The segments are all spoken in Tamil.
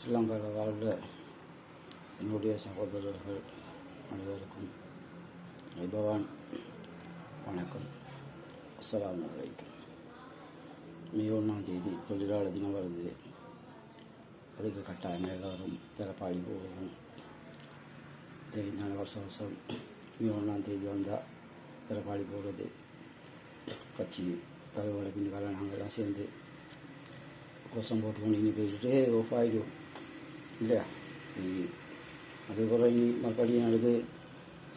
ஸ்ரீலங்காவில் வாழ்கிற என்னுடைய சகோதரர்கள் அனைவருக்கும் பகவான் வணக்கம். அஸ்ஸலாமு அலைக்கும். மே 1 தொழிலாளர் தினம் வருது. அதுக்கு கட்டாயம் எல்லோரும் பிறப்பாளி போகணும். தெரிந்தான வருஷம் மே 1 வந்தால் பிறப்பாளி போடுறது கட்சி தலைவர்களை பின்னால் நாங்கள்லாம் சேர்ந்து கோஷம் போட்டு கொண்டு இனி பேசிட்டு ஆஃப் ஆகிடும் இல்லையா. அதுக்கப்புறம் இனி மறுபடியும் எங்களுக்கு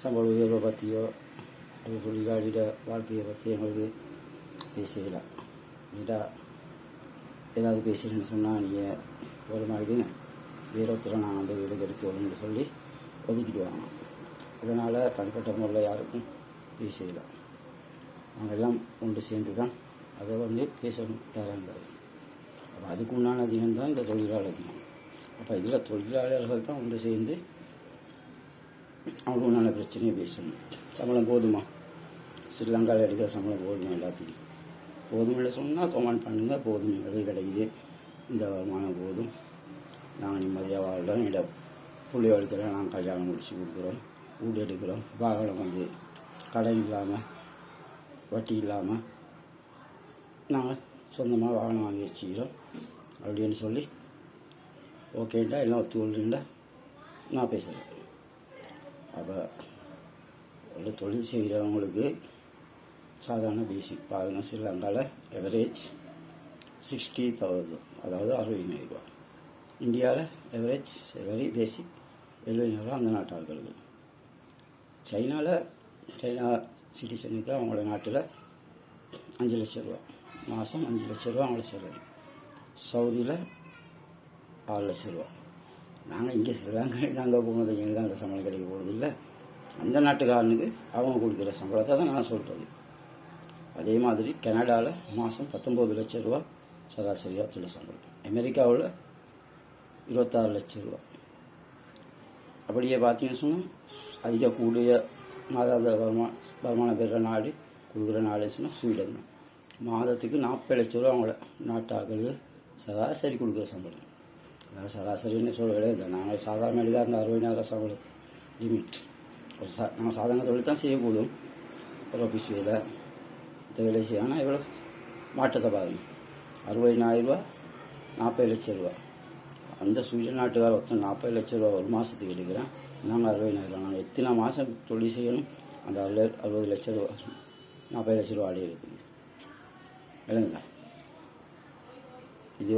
சம்பள உயர்வை பற்றியோ அது தொழிலாளியோட வாழ்க்கையை பற்றி எங்களுக்கு பேசலாம். நீட்டாக ஏதாவது பேசுகிறேன்னு சொன்னால் நீங்கள் வருமாயிடுங்க, வேற ஒருத்தரை நான் அந்த வீடு எடுத்து வரணும்னு சொல்லி ஒதுக்கிடுவாங்க. அதனால் தனிப்பட்ட முறையில் யாருக்கும் பேசலாம். நாங்கள் எல்லாம் ஒன்று சேர்ந்து தான் அதை பேசணும் யாராக இருந்தாலும். அப்போ அதுக்கு உண்டான தினம் தான் இந்த தொழிலாளர் தினம். அப்போ இதில் தொழிலாளர்கள் தான் ஒன்று சேர்ந்து அவங்களுக்கு உண்டான பிரச்சனையை பேசணும். சம்பளம் போதுமா? ஸ்ரீலங்காவில் எடுக்கிற சம்பளம் போதுமா? எல்லாத்துக்கும் போதுமில்லை சொன்னால் கமெண்ட் பண்ணுங்கள். போதும், எங்களுக்கு கிடைக்குது, இந்த வருமானம் போதும், நாங்கள் நிம்மதியாக வாழ்கிறோம், என்னோட பிள்ளை எடுக்கிறோம், நாங்கள் கல்யாணம் முடிச்சு கொடுக்குறோம், வீடு எடுக்கிறோம், வாகனம் கடன் இல்லாமல் வட்டி இல்லாமல் நாங்கள் சொந்தமாக வாகனம் வாங்கி வச்சுக்கிறோம் அப்படின்னு சொல்லி ஓகேண்டா எல்லாம் ஒத்துக்கொள்றீங்களா நான் பேசுகிறேன். அப்போ ஒரு தொழில் செய்கிறவங்களுக்கு சாதாரண பேசிக் பாருங்கள். ஸ்ரீலங்காவில் எவரேஜ் 60,000, அதாவது 60,000 ரூபா. இந்தியாவில் எவரேஜ் சேலரி பேசிக் 70,000 ரூபா அந்த நாட்டு ஆட்களுக்கு. சைனா சிட்டிசனுக்கு அவங்களோட நாட்டில் 5 லட்சம் ரூபா மாதம், 5 லட்சம் ரூபா அவங்கள சேலரி. சவுதியில் 6 லட்சம் ரூபா. நாங்கள் இங்கே ஸ்ரீலங்காவில் நாங்கள் போனது எங்களுக்கு அந்த சம்பளம் கிடைக்க போகிறது இல்லை. அந்த நாட்டுக்காரனுக்கு அவங்க கொடுக்குற சம்பளத்தை தான் நான் சொல்கிறது. அதே மாதிரி கனடாவில் மாதம் 19 லட்சம் ரூபா சராசரியாக தொழில் சம்பளம். அமெரிக்காவில் 26 லட்சம் ரூபா. அப்படியே பார்த்தீங்கன்னு சொன்னால் அதிக கூடிய மாதாந்த வருமானம் பெறுற நாடு கொடுக்குற நாடுன்னு சொன்னால் ஸ்வீடன் தான். மாதத்துக்கு 40 லட்சம் ரூபா அவங்கள நாட்டாக்களுக்கு சராசரி கொடுக்குற சம்பளம். அதாவது சராசரின்னு சொல்ல கிடையாது. நாங்கள் சாதாரண எடுக்காக இருந்த 60,000 சம்பளம் லிமிட். ஒரு நாங்கள் சாதாரண தொழில் தான் செய்யக்கூடும். ஒரு ஆஃபீஸ் வேலை இந்த வேலை செய்ய. ஆனால் எவ்வளோ மாற்றத்தை பாருங்கள். 60,000 ரூபா 40 லட்சம் ரூபா. அந்த ஸ்வீடன் நாட்டுக்கார ஒருத்தன் 40 லட்சம் ரூபா ஒரு மாதத்துக்கு எடுக்கிறேன். நாங்கள் 60,000 ரூபா. நாங்கள் எத்தனை மாதம் தொழில் செய்யணும்? அந்த 60 லட்சம் ரூபா 40 லட்சம் ரூபா அடைய இருக்குது இல்லைங்களா. இது